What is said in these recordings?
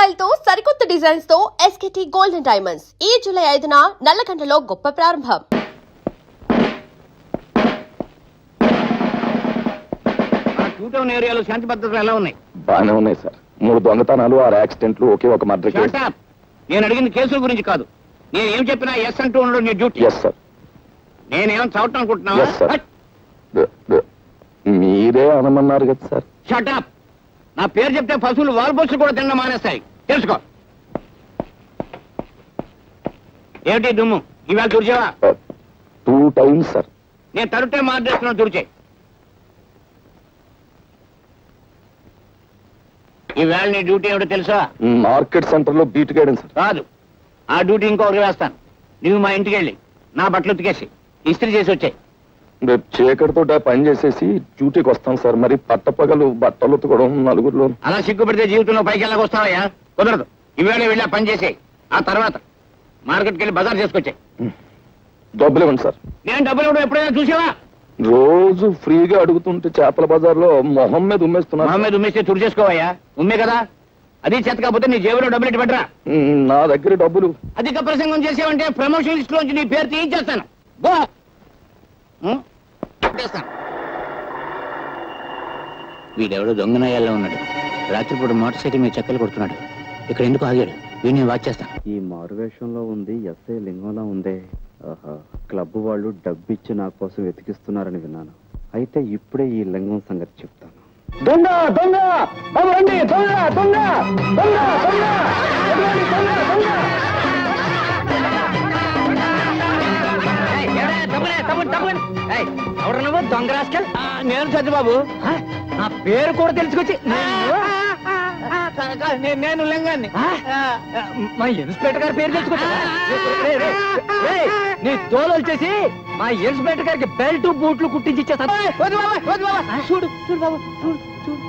Style తో సరికొత్త designs తో SKT గోల్డెన్ డైమండ్స్ ఈ జూలై 5న నల్లగండలో గొప్ప ప్రారంభం. టూటౌన్ ఏరియాలో శాంతి భద్రతలు ఎలా ఉన్నాయి? బాగానే ఉన్నాయి సార్. 3 దొంగతనాలు, 6 యాక్సిడెంట్లు, ఒకే ఒక మర్డర్ కేసు. నేను అడిగింది కేసుల గురించి కాదు. నేను ఏం చెప్పినా ఎస్ అంటూ ఉండడం నీ డ్యూటీ. Yes sir. నేనేం చదవటం అనుకుంటున్నావా? మీరే అనమన్నారు కదా సార్. షటప్. నా పేరు చెప్తే పశువులు వాల్పోసులు కూడా తినడం మానేస్తాయి, తెలుసుకో. ఏమిటి దుమ్ము? ఇవాళ తుడిచేవా? 2 times సార్. నేను తరుటే మార్చేస్తున్నాను, తుడిచే. ఈవేళ నీ డ్యూటీ ఏమిటో తెలుసా? మార్కెట్ సెంటర్ లో బీట్ గైడెన్స్ సార్. కాదు, ఆ డ్యూటీ ఇంకొకరికి వేస్తాను. నువ్వు మా ఇంటికి వెళ్ళి నా బట్టలు ఉతికేసి ఇస్త్రీ చేసి వచ్చాయి. రేపు చీకటితో పని చేసేసి డ్యూటీకి వస్తాం సార్. మరి పట్టపగలు బట్టలు ఉతకడం నలుగురిలో. అలా సిగ్గుపడితే జీవితంలో పైకి వెళ్ళకొస్తావయ్యా? కుదరదు. ఈవేళ వెళ్ళి పని చేసేయి. ఆ తర్వాత మార్కెట్కి వెళ్ళి బజార్ చేసుకొచ్చాయి. డబ్బులు ఇవ్వండి సార్. నేను డబ్బులు ఇవ్వడం ఎప్పుడైనా చూసావా? రోజు ఫ్రీగా అడుగుతుంటే చేపల బజార్లో మొహం మీద ఉమ్మేస్తున్నా. మొహం మీద ఉమ్మేస్తే తుడి చేసుకోవయ్యా. ఉమ్మే కదా, అది చేత కాకపోతే నీ జేబులో డబ్బులు ఇటు పెట్టరా. నా దగ్గర డబ్బులు. అధిక ప్రసంగం చేసావంటే ప్రమోషన్ లిస్ట్ లోంచి నీ పేరు తీయించేస్తాను. గో. వీడెవడో దొంగనాయాల్లో ఉన్నాడు. రాత్రిపూట మోటార్ సైకిల్ మీద చెక్కలు కొడుతున్నాడు. ఇక్కడ ఎందుకు ఆగాడు? వీడిని వాచ్ చేస్తాను. ఈ మారువేషంలో ఉంది ఎస్ఐ లింగంలా ఉందే. ఆహా, క్లబ్ వాళ్ళు డబ్బిచ్చి నా కోసం వెతికిస్తున్నారని విన్నాను. అయితే ఇప్పుడే ఈ లింగం సంగతి చెప్తాను. దొంగ దొంగ రండి, దొంగ దొంగ దొంగ దొంగ ఎవరు నువ్వు? దొంగ రాస్కల్. నేను సత్యబాబు. నా పేరు కూడా తెలుసుకొచ్చి నేను లింగాన్ని. మా ఇన్స్పెక్టర్ గారి పేరు తెలుసుకొచ్చా? నీ తోలు వచ్చేసి మా ఇన్స్పెక్టర్ గారికి బెల్ట్ బూట్లు కుట్టించి ఇచ్చేస్తా. చూడు చూడు బాబు, చూడు చూడు.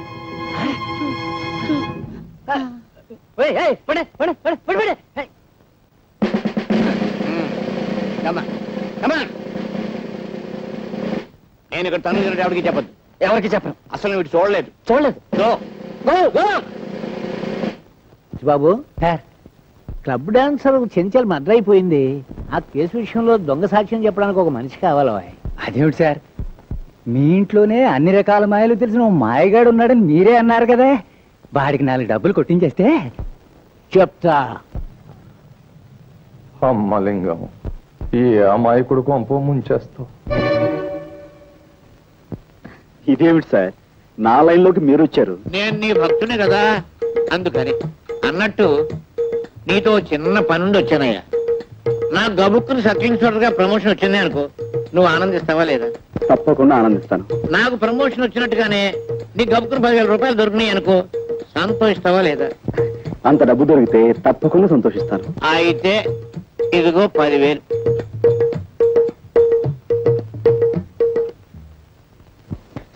నేను ఇక్కడ తను ఎవరికి చెప్పద్దు. ఎవరికి చెప్పను. అసలు వీడు చూడలేదు. బాబు, క్లబ్ డాన్సర్ చెంచల్ మర్డర్ అయిపోయింది. ఆ కేసు విషయంలో దొంగ సాక్ష్యం చెప్పడానికి ఒక మనిషి కావాలి. అదేమిటి సార్, మీ ఇంట్లోనే అన్ని రకాల మాయలు తెలిసిన మాయగాడు ఉన్నాడని మీరే అన్నారు కదా. వాడికి 4 డబ్బులు కొట్టించేస్తే చెప్తా. అమ్మలింగం, ఈ అమాయకుడు కొంప ముంచేస్తావు. ఇదేమిటి సార్, నా లైన్లోకి మీరు వచ్చారు? నేను నీ భక్తునే కదా, అందుకని. అన్నట్టు నీతో చిన్న పనుండి వచ్చానయ్యా. నా గబుక్కుని సబ్ ఇన్స్పెక్టర్ గా ప్రమోషన్ వచ్చింది అనుకో, నువ్వు ఆనందిస్తావా లేదా? తప్పకుండా ఆనందిస్తాను. నాకు ప్రమోషన్ వచ్చినట్టుగానే నీ గబుక్కుని 10,000 రూపాయలు దొరికినాయి అనుకో, సంతోషిస్తావా లేదా? అంత డబ్బు దొరికితే తప్పకుండా సంతోషిస్తాను. అయితే ఇదిగో 10,000.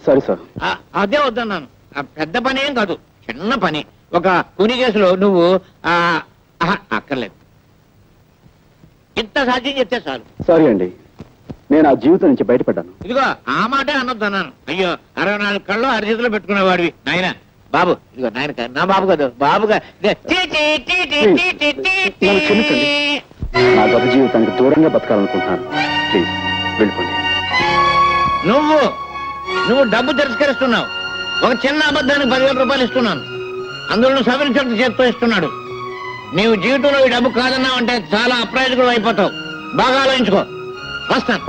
సరే సార్. అదే వద్దన్నాను. పెద్ద పని ఏం కాదు, చిన్న పని. ఒక కూని కేసులో నువ్వు అక్కర్లేదు. ఇంత సాధ్యం చెప్తే చాలు. సారీ అండి, నేను ఆ జీవితం నుంచి బయటపడ్డాను. ఇదిగో ఆ మాటే అనొద్దన్నాను. అయ్యో, 64 కళ్ళు అరిచేతిలో పెట్టుకునేవాడివి నాయన. బాబు, ఇదిగో నాయన, నా బాబు కాదు, బాబుగా. నా గత జీవితానికి దూరంగా బతకాలనుకుంటున్నాను. ప్లీజ్ వెళ్ళిపోండి. నువ్వు డబ్బు తిరస్కరిస్తున్నావు. ఒక చిన్న అబద్ధానికి 10,000 రూపాయలు ఇస్తున్నాను. అందులో సబ్ ఇన్స్పెక్టర్ చేతితో ఇస్తున్నాడు. నీవు జీవితంలో ఈ డబ్బు కాదన్నావు అంటే చాలా అప్రయోజకుడు అయిపోతావు. బాగా ఆలోచించుకో. వస్తాను.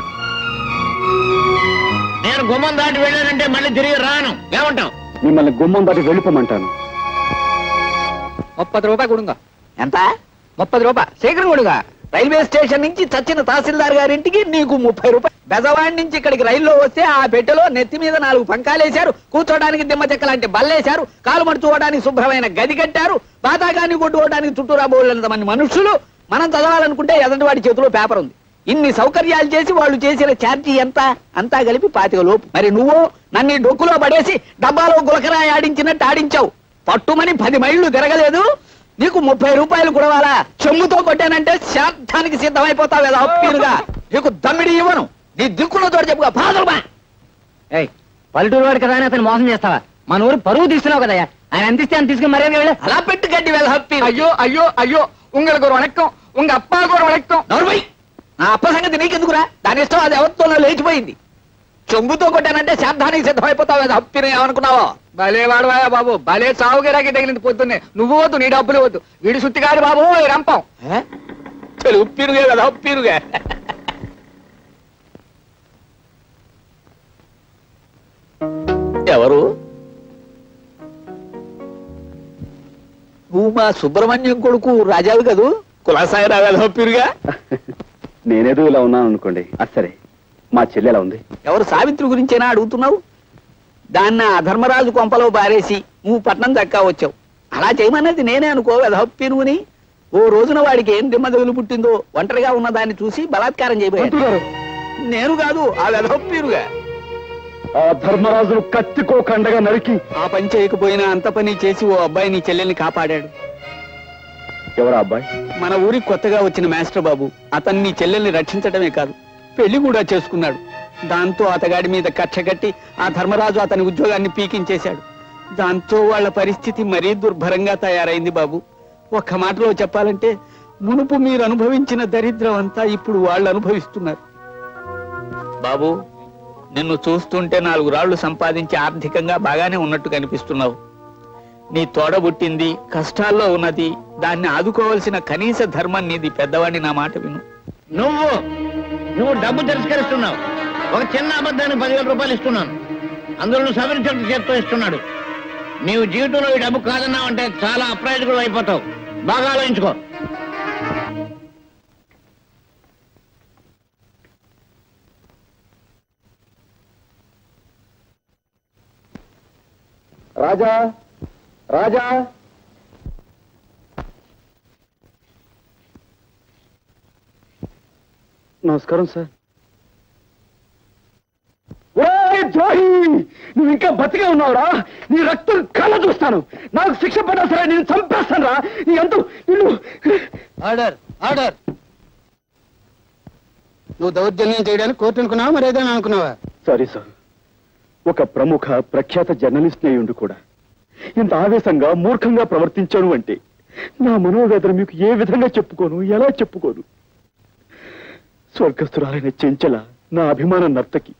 నేను గుమ్మం దాటి వెళ్ళానంటే మళ్ళీ తిరిగి రాను. ఏమంటావు? మిమ్మల్ని గుమ్మం దాటి వెళ్ళిపోమంటాను. 30 రూపాయలు కొడుగా. ఎంత? 30 రూపాయలు శీఘ్రం కొడుగా. రైల్వే స్టేషన్ నుంచి చచ్చిన తహసీల్దార్ గారింటికి నీకు 30 రూపాయలు. బెజవాడి నుంచి ఇక్కడికి రైల్లో వస్తే ఆ పెట్టెలో నెత్తి మీద 4 పంకాలేశారు, కూర్చోడానికి దిమ్మ చెక్క లాంటి బల్లేశారు, కాలు మడుచుకోవడానికి శుభ్రమైన గది కట్టారు, బాతాగాన్ని కొట్టుకోవడానికి చుట్టూరా బోళ్ళంత మంది మనుషులు. మనం చదవాలనుకుంటే ఎదంటి వాడి చేతిలో పేపర్ ఉంది. ఇన్ని సౌకర్యాలు చేసి వాళ్ళు చేసిన ఛార్జీ ఎంత? అంతా కలిపి 25 లోపు. మరి నువ్వు నన్ను డొక్కులో పడేసి డబ్బాలో గులకరాయి ఆడించినట్టు ఆడించావు. పట్టుమని 10 మైళ్ళు తిరగలేదు. నీకు 30 రూపాయలు కుడవాలా? చెమ్ముతో కొట్టానంటే శాంతానికి సిద్ధమైపోతావు కదా అప్పీలుగా. నీకు దమ్మిడి ఇవ్వను. నీ దిక్కులో తోడు చెప్పుగా. పల్లెటూరు వాడు కదా అని అతను మోసం చేస్తావా? మన ఊరు పరువు తీస్తున్నావు కదయ్యా. ఆయన అందిస్తే అంత తీసుకుని మర్యాద వెళ్ళ. అలా పెట్టు గడ్డి వెళ్ళి అయ్యో అయ్యో అయ్యో உங்களுக்கு ஒரு வணக்கம் உங்க அப்பாவுக்கு ஒரு வணக்கம் నోర్మై నా అప్ప సంగతి నీకెందుకురా దాని ఇష్టం అది ఎవరితో లేచిపోయింది చెంబుతో కొట్టానంటే శాబ్దానికి సిద్ధమైపోతావు అది హప్పిని ఏమనుకున్నావో భలే వాడవాయా బాబు భలే చావుగిరాకి తగిలింది పొద్దున్నే నువ్వు వద్దు నీ డబ్బులు వద్దు వీడి సుత్తి కాదు బాబు రంపం చలు ఉప్పిరుగే కదా ఉప్పిరుగే ఎవరు నువ్వు మా సుబ్రహ్మణ్యం కొడుకు రాజావి కదూ కులాసాయి రావేదో పిరుగా నేనేదో ఇలా ఉన్నాను అనుకోండి. సరే, మా చెల్లి ఎలా ఉంది? ఎవరు సావిత్రి గురించేనా అడుగుతున్నావు? దాన్ని ఆ ధర్మరాజు కొంపలో బారేసి నువ్వు పట్నం దక్కా వచ్చావు. అలా చేయమన్నది నేనే అనుకో వెధప్పినుని. ఓ రోజున వాడికి ఏం దిమ్మదగులు పుట్టిందో ఒంటరిగా ఉన్న దాన్ని చూసి బలాత్కారం చేయబోయారు. నేను కాదు ఆ వెధప్పిరుగా. ఆ ధర్మరాజును కత్తికోకండగా నరికి ఆ పని చేయకపోయినా అంత పని చేసి ఓ అబ్బాయి నీ చెల్లెల్ని కాపాడాడు. ఎవరా అబ్బాయి? మన ఊరికి కొత్తగా వచ్చిన మాస్టర్ బాబు. అతన్ని నీ చెల్లెల్ని రక్షించడమే కాదు పెళ్లి కూడా చేసుకున్నాడు. దాంతో అతగాడి మీద కక్ష కట్టి ఆ ధర్మరాజు అతని ఉద్యోగాన్ని పీకించేశాడు. దాంతో వాళ్ళ పరిస్థితి మరీ దుర్భరంగా తయారైంది బాబు. ఒక్క మాటలో చెప్పాలంటే మునుపు మీరు అనుభవించిన దరిద్రం అంతా ఇప్పుడు వాళ్ళు అనుభవిస్తున్నారు. బాబు, నిన్ను చూస్తుంటే 4 రాళ్లు సంపాదించి ఆర్థికంగా బాగానే ఉన్నట్టు కనిపిస్తున్నావు. నీ తోడబుట్టింది కష్టాల్లో ఉన్నది, దాన్ని ఆదుకోవాల్సిన కనీస ధర్మం నీది. పెద్దవాడిని నా మాట విను. నువ్వు డబ్బు తిరస్కరిస్తున్నావు. ఒక చిన్న అబద్ధానికి 10,000 రూపాయలు ఇస్తున్నాను, అందులో నువ్వు సవరించడం చేత్తో ఇస్తున్నాడు. నీవు జీవితంలో ఈ డబ్బు కాదన్నావు అంటే చాలా అప్రయోజకుడు అయిపోతావు. బాగా ఆలోచించుకో. రాజా, రాజా, నమస్కారం సార్. ద్రోహి, నువ్వు ఇంకా బతికే ఉన్నావురా? నీ రక్తం కళ్ళ చూస్తాను. నాకు శిక్ష పడ్డా సరే నేను చంపేస్తాను రా. నీ అంతు నిన్ను. Order order. నువ్వు దౌర్జన్యం చేయడానికి కోర్టు అనుకున్నావా మరి ఏదైనా అనుకున్నావా? సారీ సార్, ఒక ప్రముఖ ప్రఖ్యాత జర్నలిస్ట్ అయ్యుండి కూడా ఇంత ఆవేశంగా మూర్ఖంగా ప్రవర్తించాను అంటే నా మనోవేదన మీకు ఏ విధంగా చెప్పుకోను, ఎలా చెప్పుకోను? స్వర్గస్థురాలైన చెంచల నా అభిమాన నర్తకి,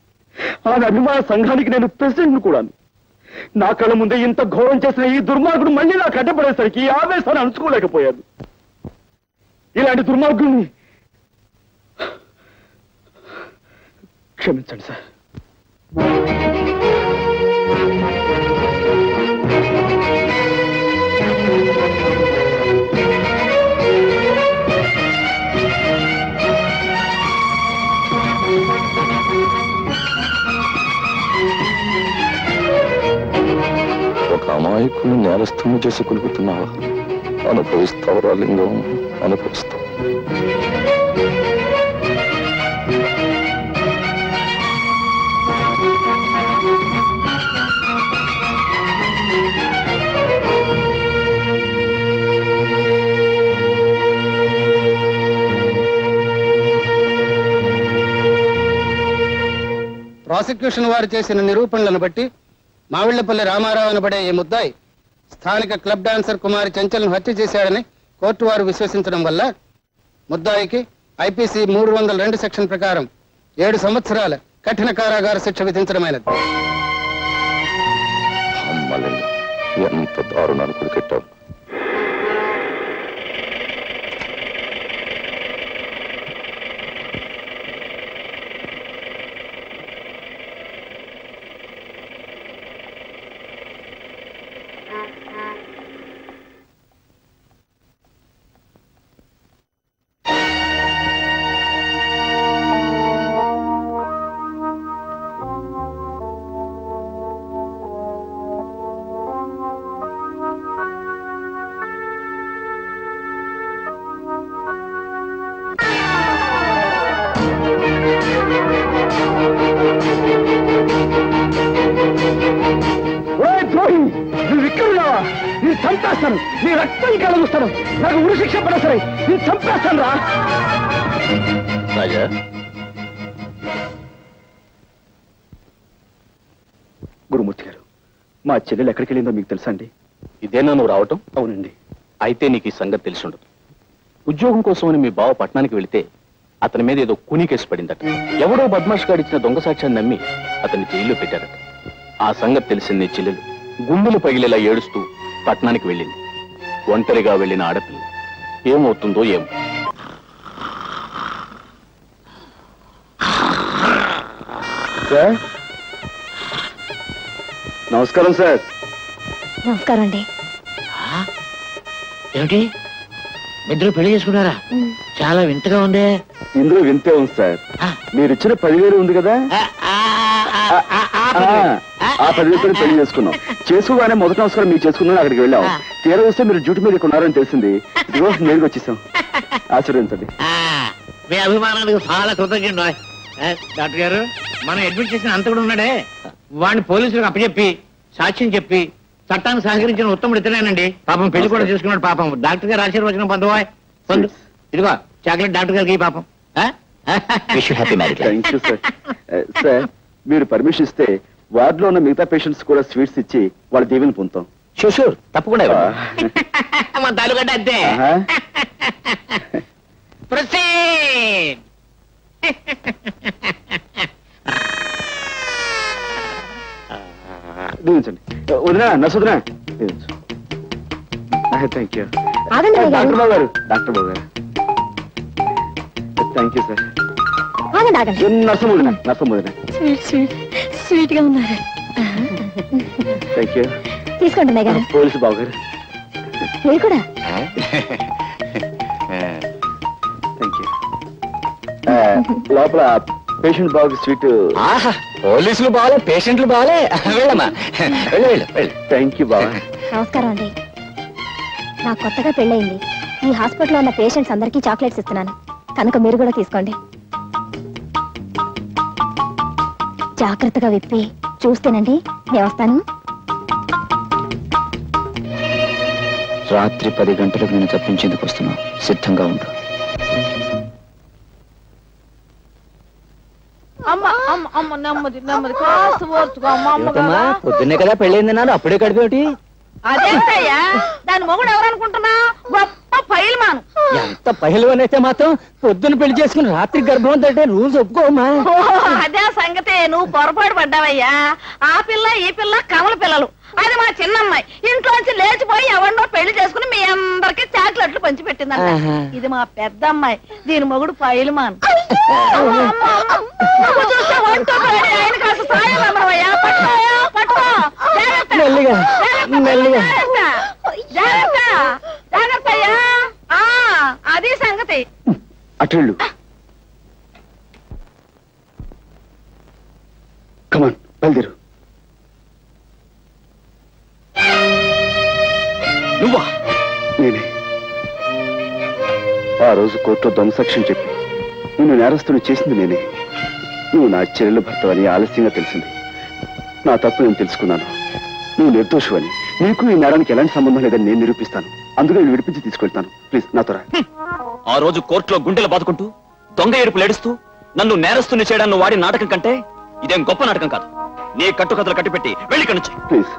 ఆమె అభిమాన సంఘానికి నేను ప్రెసిడెంట్ కూడాను. నా కళ్ళ ముందే ఇంత ఘోరం చేసిన ఈ దుర్మార్గుడు మళ్ళీ నాకు అడ్డపడేసరికి ఈ ఆవేశాన్ని అణుచుకోలేకపోయాను. ఇలాంటి దుర్మార్గుడిని క్షమించండి సార్. ఒక అమాయకుని నేరస్తుని చేసి కొలుపుతున్నావా? అనుభవిస్తావురా లింగం, అనుభవిస్తావు. ప్రాసిక్యూషన్ వారు చేసిన నిరూపణలను బట్టి మావిళ్లపల్లి రామారావు అనబడే ఈ ముద్దాయి స్థానిక క్లబ్ డాన్సర్ కుమారి చెంచల్ను హత్య చేశాడని కోర్టు వారు విశ్వసించడం వల్ల ముద్దాయికి ఐపీసీ 302 సెక్షన్ ప్రకారం 7 సంవత్సరాల కఠిన కారాగార శిక్ష విధించడమైనది. ఎంత దారుణాన్ని కొడుకెట్టావు. నువ్వు ఇక్కడున్నావా? నేను చంపేస్తాను. నీ రక్తం కలుగుస్తాను. నాకు ఉరి శిక్ష పడ సరే నేను చంపేస్తాను రా. రాజా, గురుమూర్తి గారు, మా చెల్లెలు ఎక్కడికి వెళ్ళిందో మీకు తెలుసా అండి? ఇదేనా నువ్వు రావటం? అవునండి. అయితే నీకు ఈ సంగతి తెలిసి ఉండదు. ఉద్యోగం కోసమని మీ బావ పట్టణానికి వెళితే అతని మీద ఏదో కూనీ కేసు పడిందట. ఎవడో బద్మాష్ గాడిచ్చిన దొంగ సాక్ష్యాన్ని నమ్మి అతన్ని జైల్లో పెట్టారట. ఆ సంగతి తెలిసింది చెల్లెలు గుండెలు పగిలేలా ఏడుస్తూ పట్టణానికి వెళ్ళింది. ఒంటరిగా వెళ్ళిన ఆడపిల్ల ఏమవుతుందో ఏమో. సార్, నమస్కారం సార్. నమస్కారం అండి. ఏమిటి ఇద్దరు పెళ్లి చేసుకున్నారా? చాలా వింతగా ఉంది. ఇందులో వింతే ఉంది సార్. మీరు ఇచ్చిన 10,000 ఉంది కదా, ఆ 10,000 పెళ్లి చేసుకున్నాం. చేసుకోగానే మొదటి నమస్కారం మీరు చేసుకున్నాను, అక్కడికి వెళ్ళాం. తీరా వస్తే మీరు డ్యూటీ మీద ఉన్నారని తెలిసింది. ఇదిగో నేరుగా వచ్చేసాం. ఆశీర్వదించండి. మీ అభిమానానికి చాలా కృతజ్ఞ. డాక్టర్ గారు, మనం అడ్మిట్ చేసిన అంత కూడా ఉన్నాడే, వాడిని పోలీసులకు అప్పచెప్పి సాక్ష్యం చెప్పి చట్టాన్ని సహకరించిన ఉత్తముడు ఇతనేనండి. పాపం పెళ్లి కూడా చేసుకున్నాడు. పాపం డాక్టర్ గారు ఆశీర్వచనం పొందు. ఇదిగో చాక్లెట్ డాక్టర్ గారికి పాపం. Thank you sir. సార్, మీరు పర్మిషన్ ఇస్తే వార్డులో ఉన్న మిగతా పేషెంట్స్ కూడా స్వీట్స్ ఇచ్చి వాళ్ళ దీవెని పొందుతాం. షూర్ తప్పకుండా. మన తాలూకంటే అంతే. Proceed. దీవించండి. వదినా, నసుదినా థ్యాంక్ యూ. డాక్టర్ బాబు గారు, డాక్టర్ బాబు గారు థ్యాంక్ యూ సార్. నర్సం వదినా, నర్సం వదినా స్వీట్ గా ఉన్నారు. Thank you. తీసుకోండి గారు. పోలీసు బాబు గారు మీరు కూడా. Thank you. లోపల పేషెంట్ బాబుకి స్వీట్. పోలీసులు బాగాలే, పేషెంట్లు బాగాలే. వెళ్ళమ్మా, వెళ్ళు. థ్యాంక్ యూ బాబా. నమస్కారం అండి. నాకు కొత్తగా పెళ్ళయింది. ఈ హాస్పిటల్లో ఉన్న పేషెంట్స్ అందరికీ చాక్లెట్స్ ఇస్తున్నాను, కనుక మీరు కూడా తీసుకోండి. జాగ్రత్తగా విప్పి చూస్తేనండి. నేను వస్తాను. రాత్రి 10 గంటలకు నేను తప్పించేందుకు వస్తున్నావు, సిద్ధంగా ఉండు. పొద్దున్నే కదా పెళ్ళైంది నాన్న, అప్పుడే కడిపేటి? అదేంటయ్యా, దాని మొగుడు ఎవరనుకుంటున్నా? గొప్ప పైల్మాను. ఎంత పహిల్వాన్ అయితే మాత్రం పొద్దున్న పెళ్లి చేసుకుని రాత్రి గర్భం అంటే రూల్స్ ఒప్పుకోమా? అదే సంగతి, నువ్వు పొరపాటు పడ్డావయ్యా. ఆ పిల్ల ఈ పిల్ల కమల పిల్లలు. అది మా చిన్నమ్మాయి ఇంట్లోంచి లేచిపోయి ఎవరినో పెళ్లి చేసుకుని మీ అందరికి చాక్లెట్లు పంచి పెట్టిందంట. ఇది మా పెద్ద అమ్మాయి, దీని మొగుడు పైల్మాన్. ఆయన కాస్త సాయం అమ్మవయ్యా. పట్టుకో మెల్లిగా మెల్లిగా. జాగ్రత్త అయ్యా. అది సంగతి. అటెళ్ళు. కమాన్, బయలుదేరు. నువ్వా? నేనే. ఆ రోజు కోర్టులో దొంగ సాక్ష్యం చెప్పి నిన్ను నేరస్తుడు చేసింది నేనే. నువ్వు నా చెల్లెలు భర్తవని ఆలస్యంగా తెలిసింది. నా తప్పు నేను తెలుసుకున్నాను. నువ్వు నిర్దోషువని, నీకు ఈ నేరానికి ఎలాంటి సంబంధం లేదని నేను నిరూపిస్తాను. అందుకే నేను విడిపించి తీసుకెళ్తాను. ప్లీజ్ నాతో రా. ఆ రోజు కోర్టులో గుండెలు బాదుకుంటూ దొంగ ఏడుపులు ఏడుస్తూ నన్ను నేరస్తుని చేయడాన్ని వాడి నాటకం కంటే ఇదేం గొప్ప నాటకం కాదు. నీ కట్టుకథలు కట్టిపెట్టి వెళ్ళి కనుంచి. ప్లీజ్,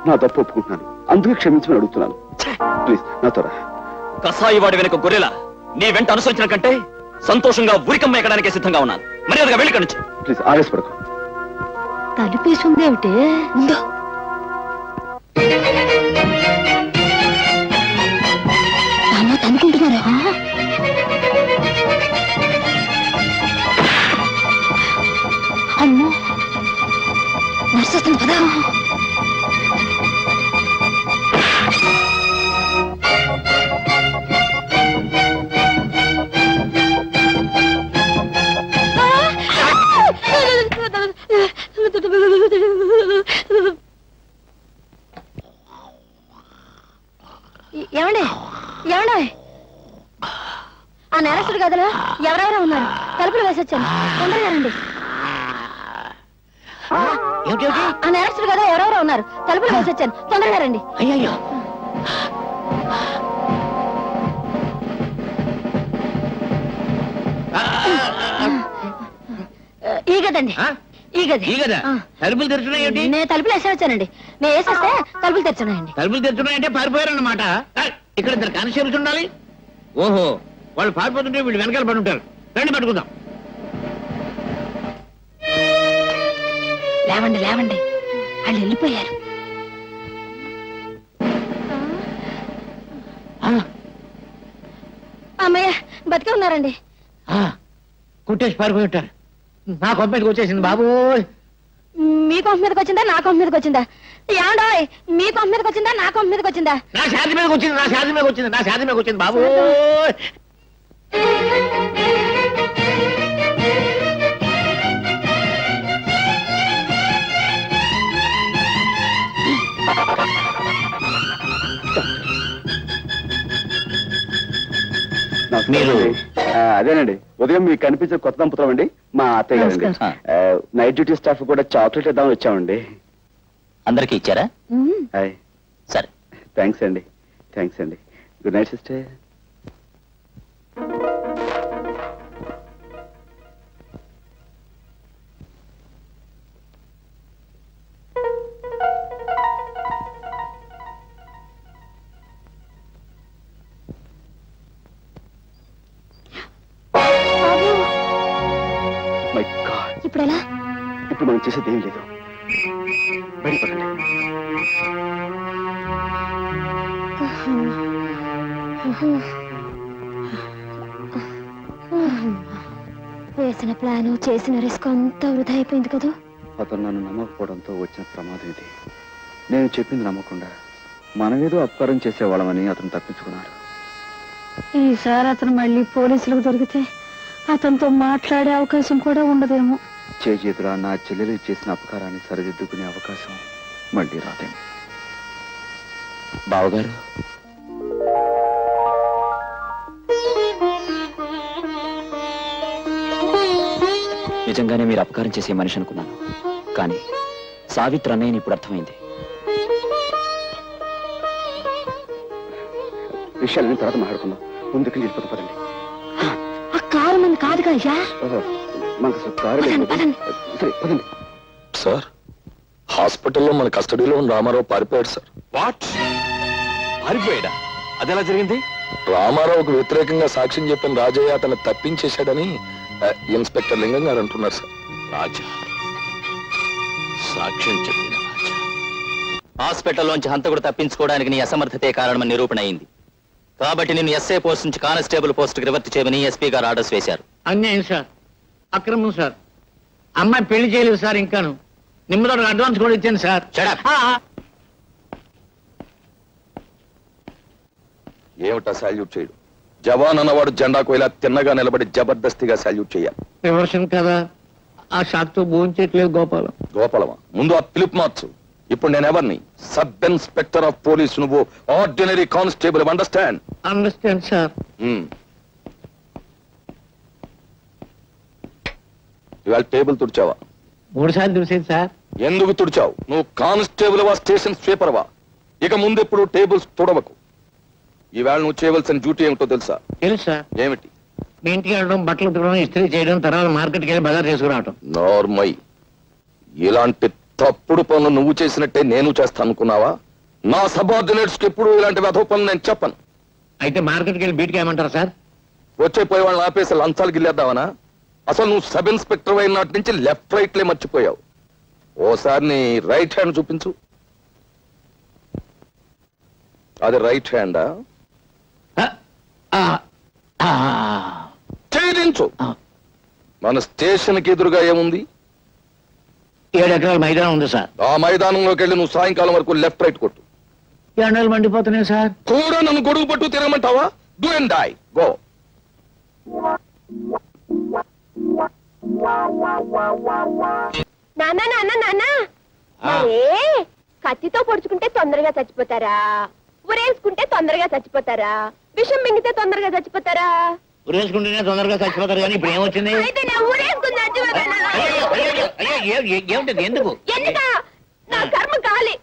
నా తప్పు ఒప్పుకుంటున్నాను. అందుకే క్షమించమని అడుగుతున్నాను. ప్లీజ్ నాతో రా. కసాయి వాడి వెనుక గొర్రెలా నీ వెంట అనుసరించిన కంటే సంతోషంగా ఉరికమ్మ ఎక్కడానికే సిద్ధంగా ఉన్నాను. మర్యాదగా వెళ్ళి కనుంచి. ప్లీజ్ ఆవేశపడకు. తలుపేసింది ఏమిటి? అనుకుంటున్నారా? అమ్మో, నర్సు వస్తుంది కదా. ఏమండి, ఏమండి, ఆ నేరస్తుడు గదిలో ఎవరెవరో ఉన్నారు. తలుపులు వేసొచ్చాను, తొందరగా రండి. ఆ నేరస్తుడు గదిలో ఎవరెవరో ఉన్నారు. తలుపులు వేసొచ్చాను, తొందరగా రండి. అయ్యో, ఈ గదండి. ఈ గది ఈ కదా తలుపులు తెరుచున్నాయి ఏంటి? నేను తలుపులు వేసే వచ్చానండి. నేను వేసేస్తే తలుపులు తెచ్చున్నాయండి. తలుపులు తెరుచున్నాయంటే పారిపోయారన్నమాట. ఇక్కడ ఇద్దరు కానిస్టేబుల్స్ ఉండాలి. ఓహో, వాళ్ళు పారిపోతుంటే వీళ్ళు వెనకాల పడి ఉంటారు. రండి పట్టుకుందాం. లేవండి లేవండి, వాళ్ళు వెళ్ళిపోయారు. అమ్మయ్య బతికే ఉన్నారండి. కుట్టేసి పారిపోయి ఉంటారు. నా కొంపటికి వచ్చేసింది బాబు. మీ కొంప మీదకి వచ్చిందా నా కొంప మీదకి వచ్చిందా? ఏమండోయ్, మీ కొంప మీదకి వచ్చిందా నా కొంప మీదకి వచ్చిందా? నా శాంతి మీదకి వచ్చింది, నా శాంతి మీదకి వచ్చింది, నా శాంతి మీదకి వచ్చింది బాబు. మీరు అదేనండి, ఉదయం మీకు కనిపించే కొత్త దంపతులం అండి, మా అత్తయ్య గారండి. నైట్ డ్యూటీ స్టాఫ్ కూడా చాక్లెట్ ఇద్దామని వచ్చామండి. అందరికి ఇచ్చారా? హాయ్, సరే. థ్యాంక్స్ అండి. థ్యాంక్స్ అండి. Good night sister. My God, ఇప్పుడు ఎలా? ఇప్పుడు మనం చేసేది ఏం లేదు. బయటపడండి. వేసిన ప్లాను చేసిన రిస్క్ అంతా వృధా అయిపోయింది కదా. అతను నన్ను నమ్మకపోవడంతో వచ్చిన ప్రమాదం ఇది. నేను చెప్పింది నమ్మకుండా మనమేదో అపకారం చేసేవాళ్ళమని అతను తప్పించుకున్నాడు. ఈసారి అతను మళ్ళీ పోలీసులకు దొరికితే అతనితో మాట్లాడే అవకాశం కూడా ఉండదేమో. చేతులా నా చెల్లెలు చేసిన అపకారాన్ని సరిదిద్దుకునే అవకాశం మళ్ళీ రాదేమో. బావగారు, నిజంగానే మీరు అపకారం చేసే మనిషి అనుకున్నాను. కానీ సావిత్రి అన్నయ్యని ఇప్పుడు అర్థమైంది. విషయాలని తర్వాత మాట్లాడుకుందాం. ముందుకు వెళ్ళిపోతుందండి. ఆ కారు మంది కాదుగా అయ్యా. మనకు అసలు కారు లేదు. సరే పదండి. సార్, హాస్పిటల్లో మన కస్టడీలో ఉన్న రామారావు పారిపోయాడు సార్. వాట్? పారిపోయాడా? అదెలా జరిగింది? రామారావుకు వ్యతిరేకంగా సాక్ష్యం చెప్పిన రాజయ్య అతను తప్పించేశాడని ఇన్స్పెక్టర్ లింగం గారు అంటున్నారు సార్. రాజా సాక్ష్యం చెప్పిన రాజా. హాస్పిటల్లోంచి హంతకుడు తప్పించుకోవడానికి నీ అసమర్థతే కారణమని నిరూపణ అయింది. కాబట్టి నేను ఎస్ఐ పోస్ట్ నుంచి కానిస్టేబుల్ పోస్టుకి రివర్ట్ చేయమని ఎస్పీ గారు ఆర్డర్స్ వేశారు. అన్యాయం సార్, అక్రమం సార్. అమ్మాయి పెళ్లి చేయలేదు సార్. ఇంకాను నిమ్మతో అడ్వాన్స్ కూడా ఇచ్చాను సార్. ఏమిటా సాల్యూట్ చేయడు? జవాన్ అన్నవాడు జెండాకు ఇలా తిన్నగా నిలబడి జబర్దస్తిగా సాల్యూట్ చేయాలి. రివర్షన్ కదా, ఆ షాక్ తో భోంచేయట్లేదు గోపాలం. గోపాలమా? ముందు ఆ పిలుపు మార్చు. ఇప్పుడు నేను ఎవరిని? Sub inspector of police. నువ్వు ordinary constable. Understand? Understand sir. ఇవాళ టేబుల్ తుడిచావా? 3 సార్లు చూసేది సార్. ఎందుకు తుడిచావు? నువ్వు కానిస్టేబుల్ వా, స్టేషన్ స్వీపర్ వా? ఇక ముందెప్పుడు టేబుల్స్ తుడవకు. ఈవేళ నువ్వు చేయవలసిన డ్యూటీ ఏమిటో తెలుసా? తెలుసు సార్. ఏమిటి? మీ ఇంటికి వెళ్ళడం, బట్టలు ఉతకడం, ఇస్త్రీ చేయడం, తర్వాత మార్కెట్కి వెళ్ళి బజార్ చేసుకురావటం. నార్మల్. ఇలాంటి తప్పుడు పనులు నువ్వు చేసినట్టే నేను చేస్తాను అనుకున్నావా? నా సబార్డినేట్స్ కి ఎప్పుడు ఇలాంటి వెధవ పనులు నేను చెప్పను. అయితే మార్కెట్కి వెళ్ళి బీట్కి ఏమంటారా సార్? వచ్చే పోయే వాళ్ళని ఆపేసి లంచాలు గిల్లేద్దామనా? అసలు నువ్వు సబ్ ఇన్స్పెక్టర్ అయిన నాటి నుంచి లెఫ్ట్ రైట్లే మర్చిపోయావు. ఓసారి నీ రైట్ హ్యాండ్ చూపించు. అది రైట్ హ్యాండా? చేయించు. మన స్టేషన్ కి ఎదురుగా ఏముంది? 7 ఎకరాల మైదానం ఉంది సార్. ఆ మైదానంలోకి వెళ్ళి నువ్వు సాయంకాలం వరకు లెఫ్ట్ రైట్ కొట్టు. ఎండలు మండిపోతున్నాయి సార్. కూడా నన్ను గొడుగు పట్టు తిరగమంటావా? Do and die. గో. నాన్న నాన్న నాన్న, కత్తితో పొడుచుకుంటే తొందరగా చచ్చిపోతారా? ఉరేసుకుంటే తొందరగా చచ్చిపోతారా? విషం మింగితే తొందరగా చచ్చిపోతారా? ఉరేసుకుంటేనే తొందరగా చచ్చిపోతారు. కానీ ఇప్పుడు ఏమొచ్చింది? అయితే నేను ఊరేసుకుని చచ్చిపోతాను. ఏమిటది? ఎందుకు? ఎందుక? నా కర్మ కాలి.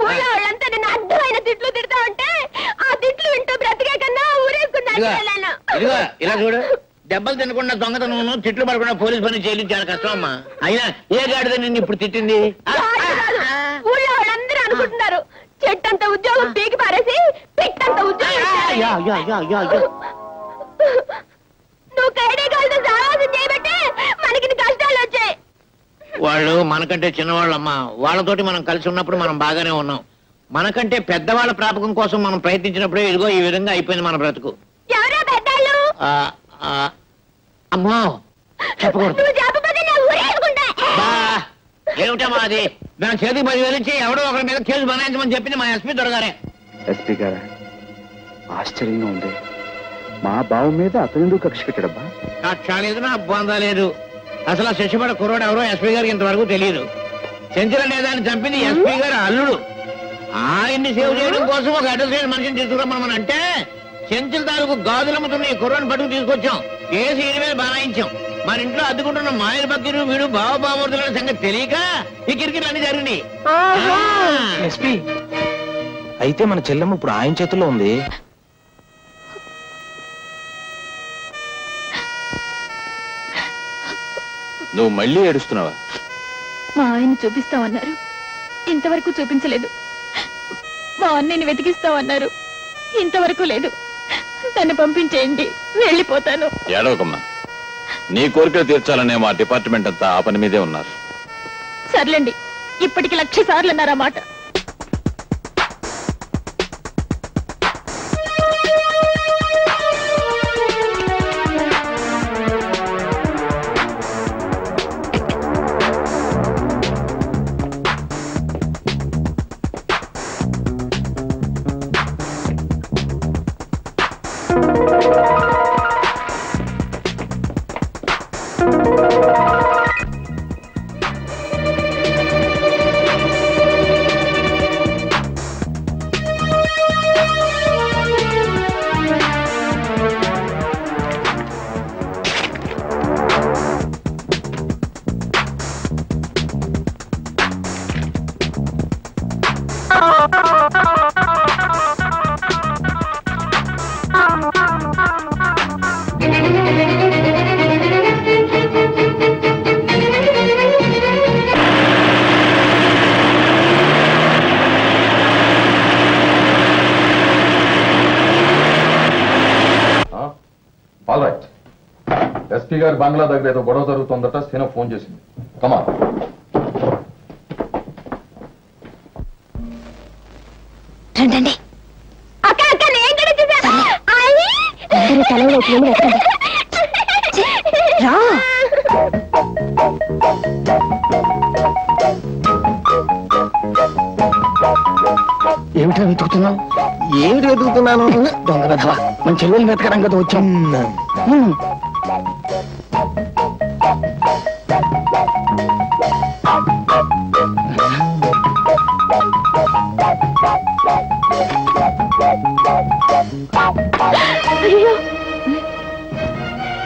ఊళ్ళో వాళ్ళంతా నేను అడ్డమైన తిట్లు తిడతా ఉంటే ఆ తిట్లు వింటూ బ్రతికే కన్నా ఊరేసుకుని చచ్చిపోయాను. ఇదిగో ఇలా చూడు, దెబ్బలు తినకుండా దొంగతనం తిట్లు పడకుండా పోలీస్ పని చేయడం చాలా కష్టం అమ్మా. అయినా ఏ గాడిద నిన్ను ఇప్పుడు తిట్టింది? ఊళ్ళో వాళ్ళందరూ అనుకుంటున్నారు చెట్టంత ఉద్యోగం పీకి పారేసి పిట్టంత ఉద్యోగం నువ్వు కైడేగాలతో సావాసం చేయబట్టే మనకి కష్టాలు వచ్చాయి. వాళ్ళు మనకంటే చిన్నవాళ్ళమ్మా. వాళ్ళతోటి మనం కలిసి ఉన్నప్పుడు మనం బాగానే ఉన్నాం. మనకంటే పెద్దవాళ్ళ ప్రాపకం కోసం మనం ప్రయత్నించినప్పుడే ఇదిగో ఈ విధంగా అయిపోయింది మన బ్రతుకు. ఎవరో పెద్దాళ్ళు? అమ్మో చెప్పకూడదు. నువ్వు చెప్పకపోతే నా ఊరేసుకుంటా. ఏమిటమ్మా అది? నా చేతికి 10,000 ఇచ్చి ఎవడో ఒకరి మీద కేసు బనాయించమని చెప్పింది మా ఎస్పీ దొరగారే. ఎస్పీ గారా, ఆశ్చర్యంగా ఉంది. మా బావ మీద అతను ఎందుకు కక్ష పెట్టాడబ్బా? కక్ష లేదు, నా బొంద లేదు. అసలు ఆ శశిపడ కుర్రాడు ఎవరో ఎస్పీ గారికి ఇంతవరకు తెలియదు. చెంచల నేదాన్ని చంపింది ఎస్పీ గారు అల్లుడు. ఆయన్ని సేవ్ చేయడం కోసం ఒక అడ్రస్ మనిషిని తీసుకురమ్మని అంటే చెంచల తాలూకు గాజులమ్ముతున్న ఈ కుర్రాన్ని పట్టుకు తీసుకొచ్చాం. కేసు ఈయన మీద బనాయించాం. మన ఇంట్లో అద్దుకుంటున్న మాయల బక్కిరు వీడు బావబామూర్తుల సంగతి తెలియక ఈ కిరికిరి అన్ని జరిగింది. ఎస్పీ అయితే మన చెల్లెమ్మ ఇప్పుడు ఆయన చేతుల్లో ఉంది. నువ్వు మళ్ళీ ఏడుస్తున్నావా? మా ఆయన చూపిస్తామన్నారు, ఇంతవరకు చూపించలేదు. మా అన్నయ్యని వెతికిస్తామన్నారు, ఇంతవరకు లేదు. తను పంపించేయండి, వెళ్ళిపోతాను. ఏడవకమ్మా, నీ కోరికలు తీర్చాలనే మా డిపార్ట్మెంట్ అంతా ఆ పని మీదే ఉన్నారు. సర్లేండి, ఇప్పటికి 1,00,000 సార్లు అన్నారన్నమాట. ఎస్పీ గారి బంగ్లా దగ్గర ఏదో గొడవ జరుగుతుందట. సీన ఫోన్ చేసింది. కమా రండి. అక్క అక్క నేను కూడా చూసా. అందరూ తలలో ప్లేన్ వేసుకోండి. రా. ఏమిటా వెతుకుతున్నావు? ఏమిటి వెతుకుతున్నాను? దొంగ వెధవా, మన చెల్లెలు వెతకడం కదా వచ్చాం.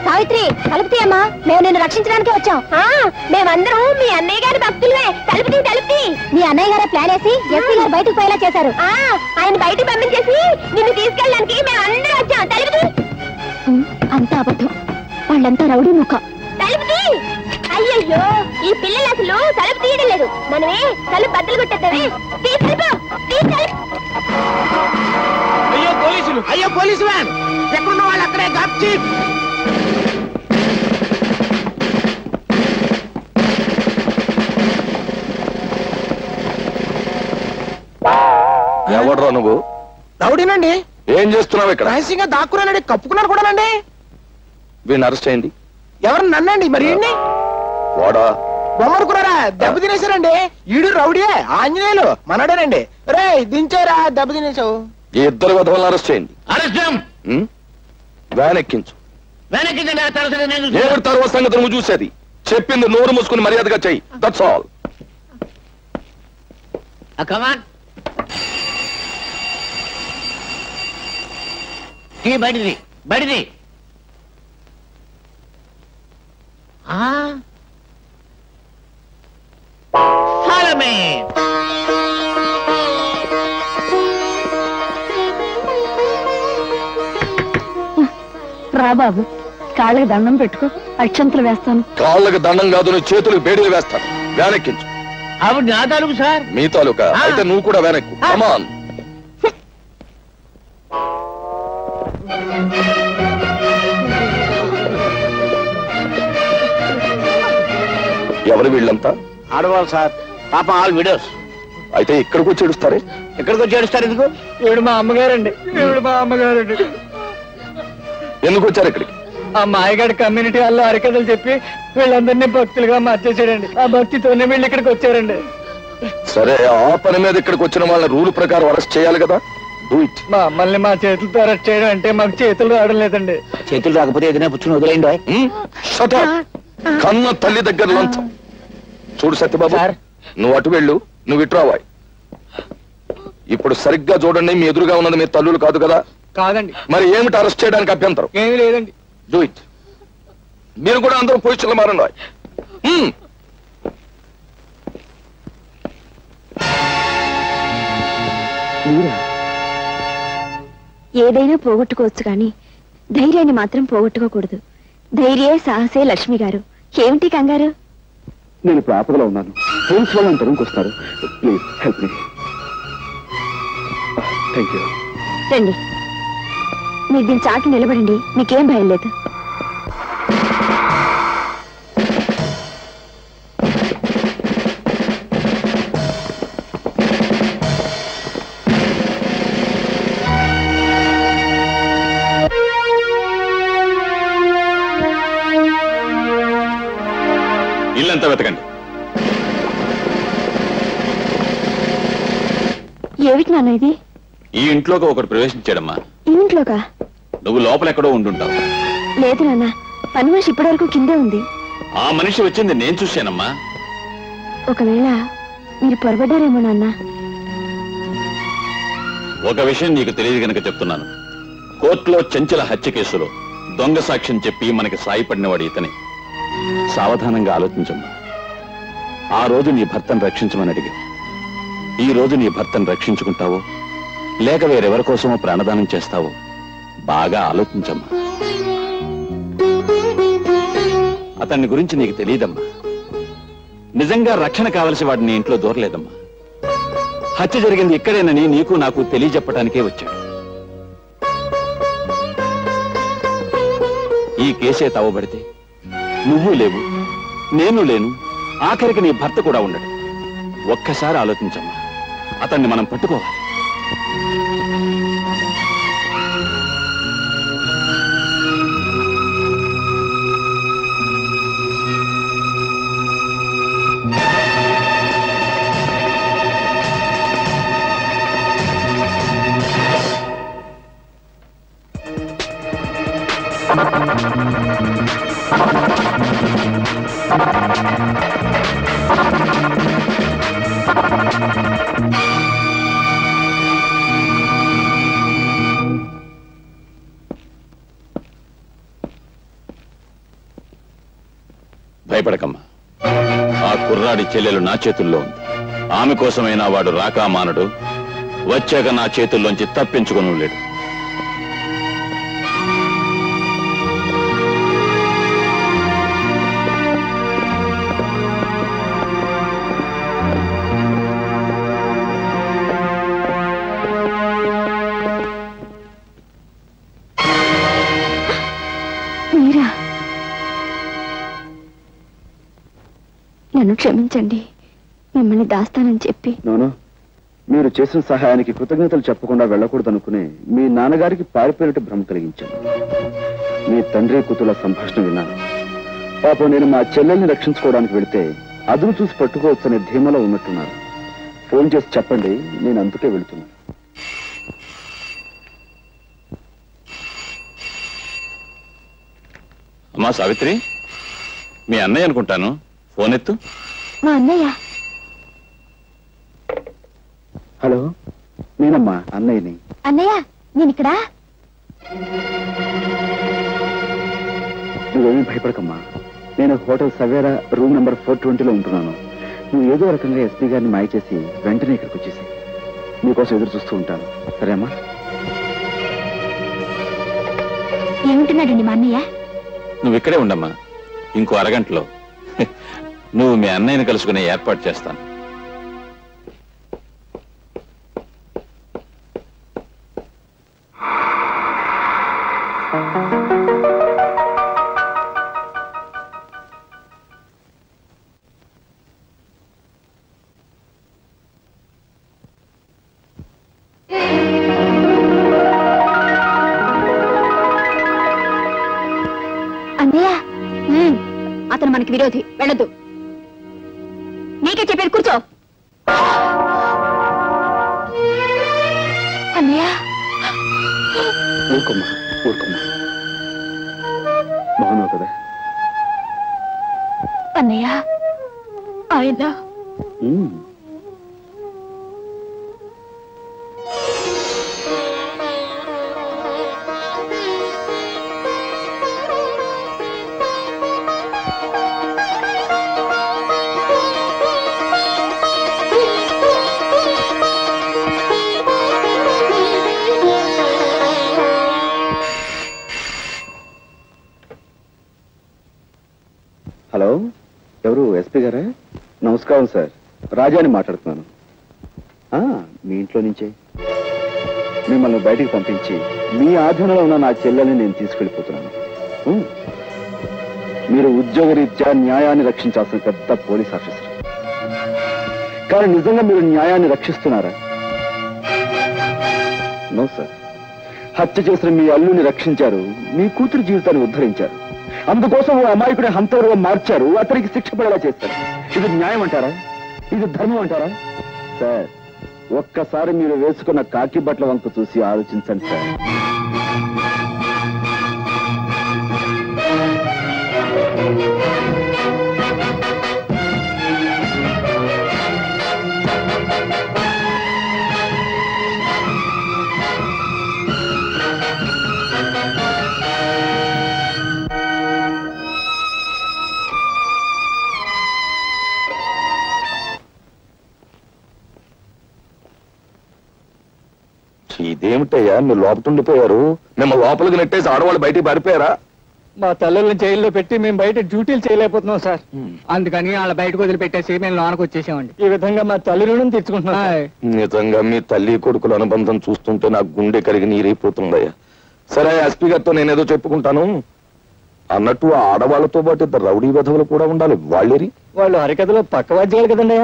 సావిత్రి, తలుపుతీయమ్మా, మేము నిన్ను రక్షించడానికి వచ్చాం. మేమందరం మీ అన్నయ్య గారి భక్తులే. తలుపుతీ. మీ అన్నయ్య గారే ప్లాన్ వేసి ఎస్పీ గారు బయటకు పోయేలా చేశారు. ఆయన బయటకు పంపించేసి నిన్ను తీసుకెళ్ళడానికి మేము అందరం వచ్చాం. తలుపుతీ. అంతా అబద్ధం, వాళ్ళంతా రౌడీ ముఖ. తలుపుతీ. అయ్యయ్యో, ఈ పిల్లలు అసలు తలుపు తీయడం లేదు. మనమే తలుపు బద్దలు కొట్టేద్దామే. అయ్యో పోలీసు వ్యాన్, ఎక్కడున్న వాళ్ళు అక్కడే గాప్ చీఫ్. ఎవడరా నువ్వు? రౌడీనండి. ఏం చేస్తున్నావు ఇక్కడ? రహస్యంగా దాక్కున్నానండి, కప్పుకున్నాను కూడానండి. వీడిని అరెస్ట్ చేయండి. ఎవరు నన్నండి? మరి వాడా బొమ్మనుకున్నారా? దెబ్బ తినేశారండి. ఈడు రౌడీయే, ఆంజనేయులు మనడేనండి. రే దించారా, దెబ్బ తినేసావు. ఈ ఇద్దరు విధవలను అరెస్ట్ చేయండి. వ్యాన్ ఎక్కించు. ఏమిటి తర్వాత సంగతి నువ్వు చూసేది? చెప్పింది నోరు మూసుకుని మర్యాదగా చెయ్యి. That's all. బడిది రా బాబు, కాళ్ళకి దండం పెట్టుకో, అక్షంతలు వేస్తాను. కాళ్ళకి దండం కాదు, నీ చేతులకు బేడీలు వేస్తాను. వెనక్కించు. ఆవిడ నా తాలూకు సార్. మీ తాలూకా అయితే నువ్వు కూడా వెనక్కు. కమాన్. ఎవరు వీళ్ళంతా? ఆడవాళ్ళు సార్, పాపం ఆల్ విడోస్. అయితే ఇక్కడికి వచ్చి ఏడుస్తారే? ఎక్కడికి వచ్చి ఏడుస్తారు ఎందుకు? ఈవిడ మా అమ్మగారండి. ఎందుకు వచ్చారు ఇక్కడికి? ఆ మాయగాడి కమ్యూనిటీ వాళ్ళు హరికథలు చెప్పి వీళ్ళందరినీ భక్తులుగా మార్చేసాడండి. ఆ భక్తితోనే వీళ్ళు ఇక్కడికి వచ్చారండి. సరే, ఆ పని మీద ఇక్కడికి వచ్చిన వాళ్ళ రూల్ ప్రకారం అరెస్ట్ చేయాలి కదా. Do it. మా అమ్మల్ని మా చేతులతో అరెస్ట్ చేయడం అంటే మాకు చేతులు రావడం లేదండి. చేతులు రాకపోతే ఏదైనా పుచ్చుని వదిలేండి. Shut up. కన్న తల్లి దగ్గర లంచం. చూడు సత్యబాబు, నువ్వు అటు వెళ్ళు, నువ్వు ఇటు రావాయి. ఇప్పుడు సరిగ్గా చూడండి, మీ ఎదురుగా ఉన్నది మీ తల్లులు కాదు కదా? కాదండి. మరి ఏమిటి అరెస్ట్ చేయడానికి అభ్యంతరం? ఏమీ లేదండి. Do it. మీరు కూడా అందరూ పొజిషన్లో మారండి. ఏదైనా పోగొట్టుకోవచ్చు కానీ ధైర్యాన్ని మాత్రం పోగొట్టుకోకూడదు. ధైర్యే సాహసే లక్ష్మి గారు. ఏమిటి కంగారు? నేను ఇప్పుడు ఆపదలో ఉన్నాను. పోలీసు వాళ్ళు తరుముకు వస్తారు. Please help me. Thank you. రండి, మీరు దీని చాటు నిలబడండి, మీకేం భయం లేదు. ఇల్లంతా వెతకండి. ఏమిటి నాన్న ఇది? ఈ ఇంట్లోకి ఒకటి ప్రవేశించాడమ్మా. ఈ ఇంట్లోకా? నువ్వు లోపల ఎక్కడో ఉండుంటావు. లేదు నాన్న, పని మనిషి ఇప్పటి వరకు కిందే ఉంది. ఆ మనిషి వచ్చింది నేను చూశానమ్మా. ఒకవేళ మీరు పొరబడ్డారేమో నాన్న. ఒక విషయం నీకు తెలియదు గనక చెప్తున్నాను. కోర్టులో చెంచల హత్య కేసులో దొంగ సాక్ష్యం చెప్పి మనకి సాయపడినవాడు ఇతనే. సావధానంగా ఆలోచించమ్మా. ఆ రోజు నీ భర్తను రక్షించమని అడిగి, ఈ రోజు నీ భర్తను రక్షించుకుంటావో లేక వేరెవరి కోసమో ప్రాణదానం చేస్తావో బాగా ఆలోచించమ్మా. అతన్ని గురించి నీకు తెలియదమ్మా. నిజంగా రక్షణ కావలసి వాడు నీ ఇంట్లో దూరలేదమ్మా. హత్య జరిగింది ఇక్కడేనని నీకు నాకు తెలియజెప్పటానికే వచ్చాడు. ఈ కేసే తవ్వబడితే నువ్వు లేవు, నేను లేను, ఆఖరికి నీ భర్త కూడా ఉండడు. ఒక్కసారి ఆలోచించమ్మా. అతన్ని మనం పట్టుకోవాలి. భయపడకమ్మా. ఆ కుర్రాడి చెల్లెలు నా చేతుల్లో ఉంది. ఆమె కోసమైనా వాడు రాకా మానడు. వచ్చాక నా చేతుల్లోంచి తప్పించుకుని లేడు. మీరా? నన్ను క్షమించండి, మిమ్మల్ని దాస్తానని చెప్పి. నోను, మీరు చేసిన సహాయానికి కృతజ్ఞతలు చెప్పకుండా వెళ్ళకూడదనుకునే మీ నాన్నగారికి పారిపోయినట్టు భ్రమ కలిగించాను. మీ తండ్రి కూతుల సంభాషణ విన్నాను. పాపం నేను మా చెల్లెల్ని రక్షించుకోవడానికి వెళితే అదును చూసి పట్టుకోవచ్చనే ధీమలో ఉన్నట్టున్నారు. ఫోన్ చేసి చెప్పండి, నేను అందుకే వెళుతున్నాను. అమ్మా సావిత్రి, మీ అన్నయ్య అనుకుంటాను. ఫోన్ ఎత్తు. మా అన్నయ్య. హలో, నేనమ్మా అన్నయ్యని. అన్నయ్య, నేను ఇక్కడ. నువ్వేమీ భయపడకమ్మా. నేను హోటల్ సవేరా రూమ్ నెంబర్ 420లో ఉంటున్నాను. నువ్వు ఏదో రకంగా ఎస్పీ గారిని మాయ చేసి వెంటనే ఇక్కడికి వచ్చేసి నీకోసం ఎదురు చూస్తూ ఉంటాను. సరేమ్మా? ఏముంటున్నాడండి మా అన్నయ్య? నువ్వు ఇక్కడే ఉండమ్మా. ఇంకో అరగంటలో నువ్వు మీ అన్నయ్యని కలుసుకునే ఏర్పాటు చేస్తాను. అన్నయ్య, అతను మనకి విరోధి, వెళ్ళొద్దు. నీకే చెప్పేది, కూర్చో. అన్నయ్య, ఊరుకోమ్మా, ఊరుకోమ్మా. బాగున్నావు కదా? అన్నయ్య, ఆయన హలో, ఎవరు? ఎస్పీ గారా? నమస్కారం సార్, రాజాని మాట్లాడుతున్నాను. మీ ఇంట్లో నుంచే మిమ్మల్ని బయటికి పంపించి మీ ఆధీనంలో ఉన్న నా చెల్లెల్ని నేను తీసుకెళ్ళిపోతున్నాను. మీరు ఉద్యోగరీత్యా న్యాయాన్ని రక్షించాల్సిన పెద్ద పోలీస్ ఆఫీసర్. కానీ నిజంగా మీరు న్యాయాన్ని రక్షిస్తున్నారా? No sir. హత్య చేసిన మీ అల్లుని రక్షించారు, మీ కూతురు జీవితాన్ని ఉద్ధరించారు. అందుకోసం ఓ అమాయకుడి హంతకుడుగా మార్చారు, అతనికి శిక్ష పడేలా చేస్తారు. ఇది న్యాయం అంటారా? ఇది ధర్మం అంటారా? సార్, ఒక్కసారి మీరు వేసుకున్న కాకి బట్టల వంక చూసి ఆలోచించండి సార్. ఇదేమిటయ్యా, మీరు లోపల ఉండిపోయారు? మేము లోపలికి నెట్టేసి ఆడవాళ్ళు బయటికి పారిపోయారా? మా తల్లుల్ని జైల్లో పెట్టి మేము బయట డ్యూటీలు చేయలేకపోతున్నాం సార్. అందుకని వాళ్ళ బయటకు వదిలిపెట్టేసి మేము లోనకు వచ్చేసామండి. ఈ విధంగా మా తల్లి రుణం తెచ్చుకుంటున్నాం. నిజంగా మీ తల్లి కొడుకుల అనుబంధం చూస్తుంటే నాకు గుండె కరిగి నీరైపోతుందయ్యా. సరే, ఎస్పీ గారితో నేనేదో చెప్పుకుంటాను. అన్నట్టు ఆ ఆడవాళ్లతో పాటు ఇద్దరు రౌడీ వెధవులు కూడా ఉండాలి. వాళ్ళేరి? వాళ్ళు హరికథలో పక్క వాద్యాలు కదండి.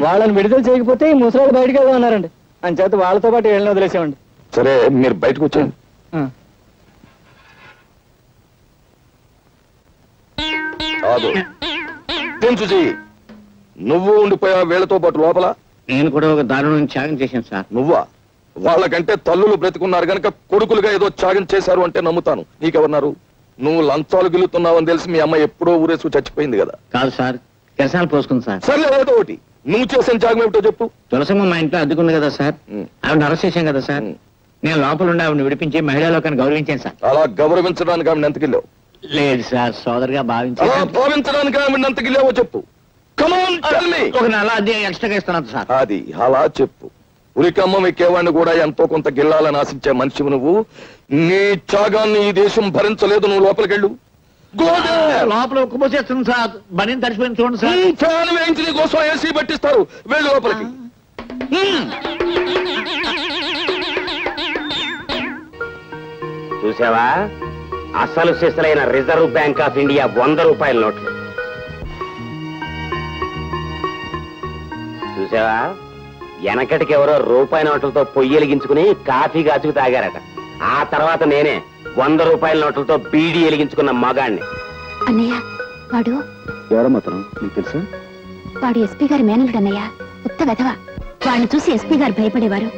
వాళ్ళని విడుదల చేయకపోతే ఈ ముసలాళ్ళు బయటకు వెళ్దాం అన్నారండి. అంచేత వాళ్ళతో పాటు వెళ్ళిన వదిలేసామండి. సరే, మీరు బయటకు వచ్చాను. నువ్వు ఉండిపోయా వీళ్ళతో పాటు లోపల? నేను కూడా ఒక దారుణం త్యాగం చేశాను సార్. నువ్వా? వాళ్ళకంటే తల్లులు బ్రతికున్నారు గనక కొడుకులుగా ఏదో త్యాగం చేశారు అంటే నమ్ముతాను. నీకెవరున్నారు? నువ్వు లంచాలు గిల్లుతున్నావని తెలిసి మీ అమ్మ ఎప్పుడో ఊరేసుకు చచ్చిపోయింది కదా. కాదు సార్, కిరసాలు పోసుకుంది సార్. సర్లే, ఏదో ఒకటి. నువ్వు చేసిన త్యాగం ఏమిటో చెప్పు. తులసమ్మ మా ఇంట్లో అద్దుకుంది కదా సార్, ఆవిడ అరెస్ట్ చేశాం కదా సార్. నేను లోపల ఉండి ఆవిడని విడిపించి మహిళా లోకాన్ని గౌరవించాను సార్. అలా గౌరవించడానికి ఆవిడ ఎంతకిల్లావు? లేదు సార్, సోదరుగా భావించాను. అలా భావించడానికి ఆవిడ ఎంతకిల్లావో చెప్పు. ఒక నెల అది ఎక్స్ట్రాగా ఇస్తున్నాను సార్. అది అలా చెప్పు. ఉరికమ్మ ఎక్కేవాడిని కూడా ఎంతో కొంత గిల్లాలని ఆశించే మనిషివి నువ్వు. నీ త్యాగాన్ని ఈ దేశం భరించలేదు. నువ్వు లోపలికెళ్ళు. లోపల ఉక్కుపోసేస్తుంది సార్, బనీని తడిచిపోయింది చూడండి సార్. ఫ్యాన్ వేయించి నీ కోసం ఏసీ పెట్టిస్తారు. వెళ్ళు లోపలికి. చూసావా, అసలు సిసలైన రిజర్వ్ బ్యాంక్ ఆఫ్ ఇండియా 100 రూపాయల నోట్లు చూసావా? వెనకటికి ఎవరో రూపాయి నోట్లతో పొయ్యి వెలిగించుకుని కాఫీ కాచుకు తాగారట. ఆ తర్వాత నేనే 100 రూపాయల నోట్లతో బీడీ వెలిగించుకున్న మగాణ్ణి. అన్నయ్య, వాడు ఎవరమ్మా అతను? నీకు తెలుసా? వాడు ఎస్పీ గారి మేనలుడు అన్నయ్య. ఉత్త వెధవ. వాడిని చూసి ఎస్పీ గారు భయపడేవారు.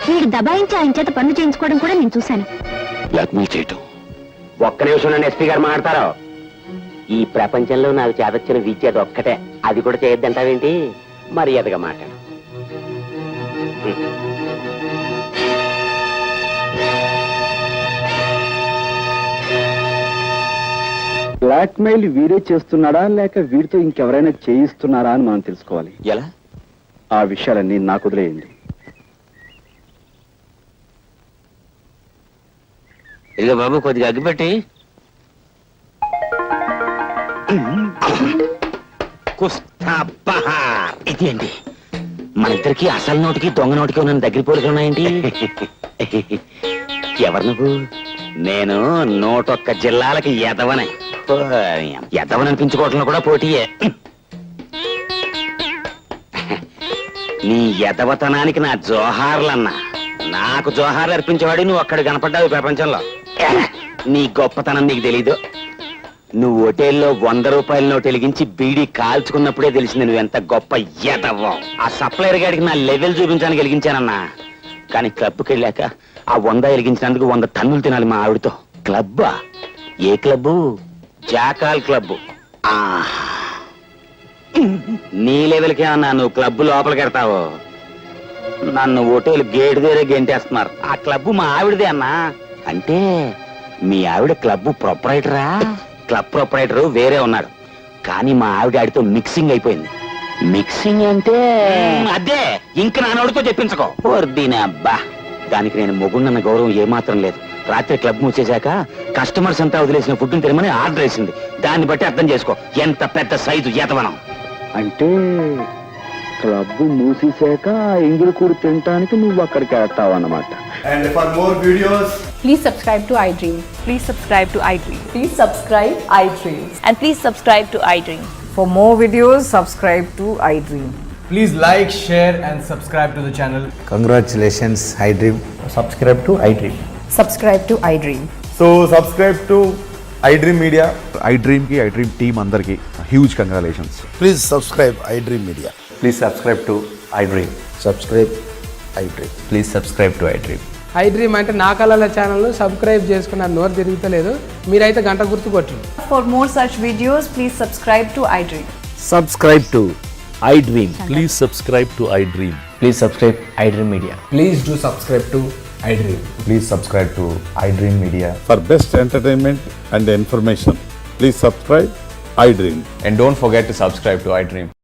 వీడు దబాయించి ఆయన చేత పనులు చేయించుకోవడం కూడా నేను చూశాను. బ్లాక్మెయిల్ చేయటం. ఒక్క నిమిషం నన్ను ఎస్పీ గారు మాట్లాడతారు. ఈ ప్రపంచంలో నాకు చేతొచ్చిన విద్య ఒక్కటే. అది కూడా చేయొద్దంటావేంటి? మర్యాదగా మాట్లాడు. బ్లాక్మెయిల్ వీడే చేస్తున్నాడా లేక వీడితో ఇంకెవరైనా చేయిస్తున్నారా అని మనం తెలుసుకోవాలి. ఎలా? ఆ విషయాలన్నీ నాకు వదిలేయండి. ఇదిగో బాబు, కొద్దిగా అగ్గిపెట్టి. ఇదేంటి మన ఇద్దరికి అసలు నోటికి దొంగ నోటికి ఉన్న దగ్గర పోలికలు ఉన్నాయండి. ఎవరు నువ్వు? నేను 101 జిల్లాలకి ఎదవనే. ఎదవననిపించుకోవటంలో కూడా పోటీయే. నీ ఎదవతనానికి నా జోహార్లన్నా. నాకు జోహార్లు అర్పించేవాడు నువ్వు అక్కడ కనపడ్డావు ఈ ప్రపంచంలో. నీ గొప్పతనం నీకు తెలీదు. నువ్వు హోటల్లో 100 రూపాయల నోటు వెలిగించి బీడీ కాల్చుకున్నప్పుడే తెలిసింది నువ్వెంత గొప్ప ఎదవ్వో. ఆ సప్లైర్ గాడికి నా లెవెల్ చూపించడానికి వెలిగించానన్నా. కానీ క్లబ్కి వెళ్ళాక ఆ 100 వెలిగించినందుకు 100 టన్నులు తినాలి మా ఆవిడతో. క్లబ్బా? ఏ క్లబ్బు? Jackal club. నీ లెవెల్కే అన్నా నువ్వు క్లబ్బు లోపలికి వెడతావు. నన్ను హోటల్ గేట్ దగ్గరే గెంటేస్తున్నారు. ఆ క్లబ్బు మా ఆవిడదే అన్నా. అంటే మీ ఆవిడ క్లబ్బు ప్రొపరైటరా? క్లబ్ ప్రొపరైటర్ వేరే ఉన్నాడు, కానీ మా ఆవిడ ఆడితో మిక్సింగ్ అయిపోయింది. మిక్సింగ్ అంటే అదే, ఇంక నానోడితో చెప్పించుకో. దీని అబ్బా, దానికి నేను మొగుండన్న గౌరవం ఏమాత్రం లేదు. రాత్రి క్లబ్ మూసేశాక కస్టమర్స్ అంతా వదిలేసిన ఫుడ్ తినమని ఆర్డర్ వేసింది. దాన్ని బట్టి అర్థం చేసుకో ఎంత పెద్ద సైజు ఎతవనం. అంటే క్లబ్ మూసేశాక ఎంగిలి కూడి తినటానికి నువ్వు అక్కడికి వెళ్తావన్నమాట. And for more videos, please subscribe to iDream. Please subscribe to iDream. Please subscribe iDream. And please subscribe to iDream. For more videos, subscribe to iDream. please like, share and subscribe to the channel. Congratulations, iDream. Subscribe to iDream. Subscribe to iDream. So subscribe to iDream Media. iDream ki iDream team andarki huge congratulations. Please subscribe iDream Media. Please subscribe to iDream. Subscribe iDream. Please subscribe to iDream. iDream అంటే నా కళల channel subscribe చేసుకున్న నోరు తిరుగుతలేదు. మీరైతే గంట గుర్తు కొట్టండి. For more such videos, please subscribe to iDream. Subscribe to iDream. Please subscribe to iDream. Please subscribe iDream Media. Please do subscribe to iDream. Please subscribe to iDream Media. For best entertainment and information, please subscribe iDream. And don't forget to subscribe to iDream.